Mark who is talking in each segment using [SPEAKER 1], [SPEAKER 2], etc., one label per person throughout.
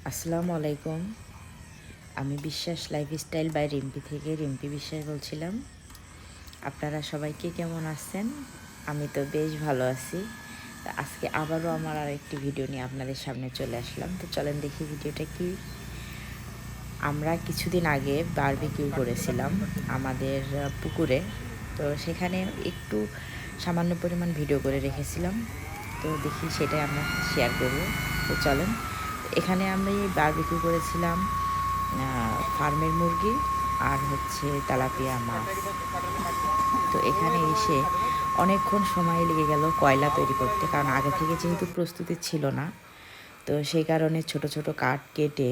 [SPEAKER 1] আসসালামু আলাইকুম। আমি বিশ্বাস লাইফস্টাইল বাই রিম্পি থেকে রিম্পি বিশ্বাস বলছিলাম। আপনারা সবাইকে কেমন আছেন? আমি তো বেশ ভালো আছি। তো আজকে আবারও আমার আরেকটি ভিডিও নিয়ে আপনাদের সামনে চলে আসলাম। তো চলেন দেখি ভিডিওটা কি। আমরা কিছুদিন আগে বারবিকিউ করেছিলাম আমাদের পুকুরে। তো সেখানে একটু সামান্য পরিমাণ ভিডিও করে রেখেছিলাম। তো দেখি সেটাই আমরা শেয়ার করব। তো চলেন, এখানে আমি বারবিকিউ করেছিলাম ফার্মের মুরগি আর হচ্ছে তেলাপিয়া মাছ। তো এখানে এসে অনেকক্ষণ সময় লেগে গেল কয়লা তৈরি করতে, কারণ আগে থেকে যেহেতু প্রস্তুতি ছিল না। তো সেই কারণে ছোট ছোট কাঠ কেটে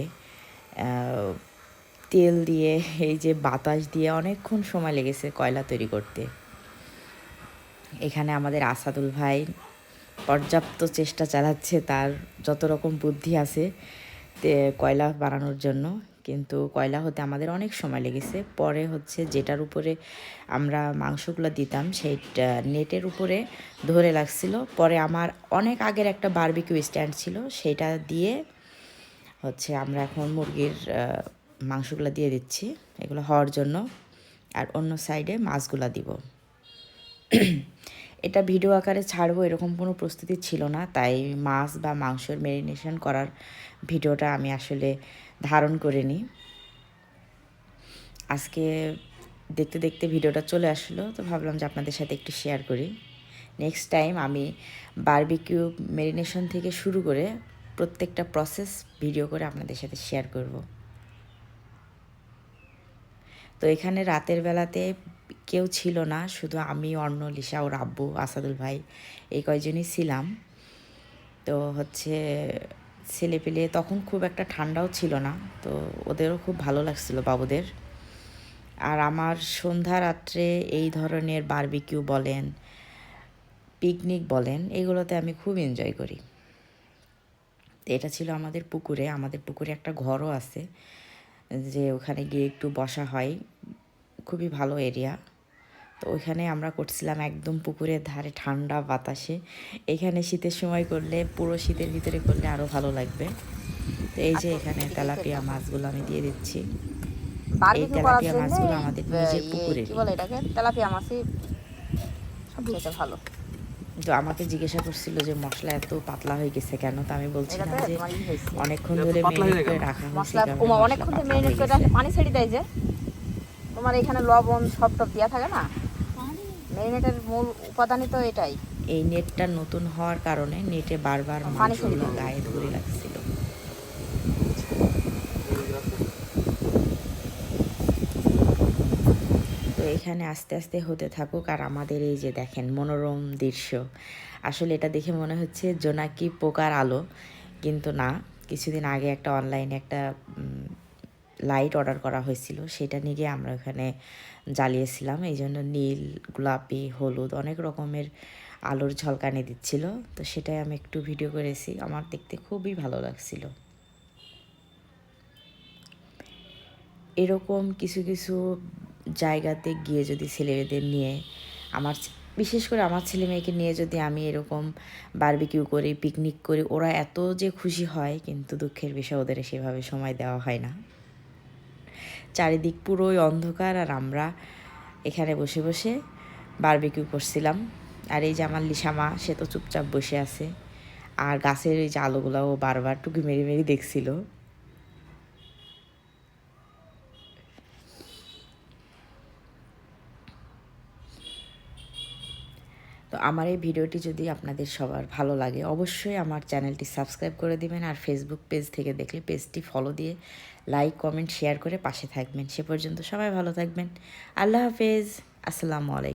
[SPEAKER 1] তেল দিয়ে এই যে বাতাস দিয়ে অনেকক্ষণ সময় লেগেছে কয়লা তৈরি করতে। এখানে আমাদের আসাদুল ভাই পর্যাপ্ত চেষ্টা চালাচ্ছে, তার যত রকম বুদ্ধি আছে কয়লা বানানোর জন্য, কিন্তু কয়লা হতে আমাদের অনেক সময় লেগেছে। পরে হচ্ছে যেটার উপরে আমরা মাংসগুলো দিতাম সেইটা নেটের উপরে ধরে লাগছিল। পরে আমার অনেক আগের একটা বারবিকিউ স্ট্যান্ড ছিল, সেটা দিয়ে হচ্ছে আমরা এখন মুরগির মাংসগুলো দিয়ে দিচ্ছি এগুলো হওয়ার জন্য, আর অন্য সাইডে মাছগুলো দিব। এটা ভিডিও আকারে ছাড়বো এরকম কোনো প্রস্তুতি ছিল না, তাই মাছ বা মাংসের ম্যারিনেশন করার ভিডিওটা আমি আসলে ধারণ করিনি। আজকে দেখতে দেখতে ভিডিওটা চলে আসলো, তো ভাবলাম যে আপনাদের সাথে একটু শেয়ার করি। নেক্সট টাইম আমি বারবিকিউ ম্যারিনেশন থেকে শুরু করে প্রত্যেকটা প্রসেস ভিডিও করে আপনাদের সাথে শেয়ার করব। তো এখানে রাতের বেলাতে কেউ ছিল না, শুধু আমি, অর্ণ, লিসা, ওর আব্বু, আসাদুল ভাই, এই কয়জনই ছিলাম। তো হচ্ছে ছেলে পেলে তখন খুব একটা ঠান্ডাও ছিল না, তো ওদেরও খুব ভালো লাগছিল বাবুদের। আর আমার সন্ধ্যা রাত্রে এই ধরনের বারবিকিউ বলেন, পিকনিক বলেন, এগুলোতে আমি খুব এনজয় করি। এটা ছিল আমাদের পুকুরে। আমাদের পুকুরে একটা ঘরও আছে, যে ওখানে গিয়ে একটু বসা হয়, খুবই ভালো এরিয়া। তো ওইখানে আমরা করছিলাম একদম পুকুরের ধারে ঠান্ডা বাতাসে। এখানে শীতের সময় করলে, পুরো শীতের ভিতরে করলে আরও ভালো লাগবে। তো এই যে এখানে তেলাপিয়া মাছগুলো আমি দিয়ে দিচ্ছি। এই তেলাপিয়া মাছগুলো আমাদের নিজের পুকুরের।
[SPEAKER 2] কি বলে এটাকে, তেলাপিয়া মাছই সবচেয়ে ভালো।
[SPEAKER 1] তো আমাকে জিজ্ঞাসা করছিল যে মশলা এত পাতলা হয়ে গেছে কেন, তো আমি বলছিলাম যে অনেকক্ষণ ধরে ম্যারিনেট করে রাখা হয়েছে,
[SPEAKER 2] অনেকক্ষণ ধরে ম্যারিনেট করে রাখলে পানি ছেড়ে দেয়, যে তোমার এখানে লবণ সব টপ দেওয়া থাকে না, ম্যারিনেটের মূল উপাদানই তো এটাই।
[SPEAKER 1] এই নেটটা নতুন হওয়ার কারণে নেটে বারবার মাছগুলো গায়ে ধরে লাগছিল। তো এখানে আস্তে আস্তে হতে থাকুক, আর আমাদের এই যে দেখেন মনোরম দৃশ্য। আসলে এটা দেখে মনে হচ্ছে জোনাকি পোকার আলো, কিন্তু না। কিছুদিন আগে একটা অনলাইনে একটা লাইট অর্ডার করা হয়েছিল, সেটা নিয়ে আমরা ওখানে জ্বালিয়েছিলাম। এই জন্য নীল, গোলাপি, হলুদ অনেক রকমের আলোর ঝলকানি দিচ্ছিল। তো সেটাই আমি একটু ভিডিও করেছি, আমার দেখতে খুবই ভালো লাগছিল। এরকম কিছু কিছু জায়গাতে গিয়ে যদি ছেলেদের নিয়ে, আমার বিশেষ করে আমার ছেলে মেয়েকে নিয়ে যদি আমি এরকম বারবিকিউ করি, পিকনিক করি, ওরা এত যে খুশি হয়, কিন্তু দুঃখের বিষয় ওদের সেভাবে সময় দেওয়া হয় না। চারিদিক পুরোই অন্ধকার, আর আমরা এখানে বসে বসে বারবিকিউ করছিলাম। আর এই যে আমার লিসামা, সে তো চুপচাপ বসে আছে, আর গাছের এই যে আলোগুলো ও বারবার টুকি মেরি মেরি দেখছিল। তো আমার এই ভিডিওটি যদি আপনাদের সবার ভালো লাগে, অবশ্যই আমার চ্যানেলটি সাবস্ক্রাইব করে দিবেন, আর ফেসবুক পেজ থেকে দেখলে পেজটি ফলো দিয়ে লাইক, কমেন্ট, শেয়ার করে পাশে থাকবেন। সে পর্যন্ত সবাই ভালো থাকবেন। আল্লাহ হাফেজ। আসসালামু আলাইকুম।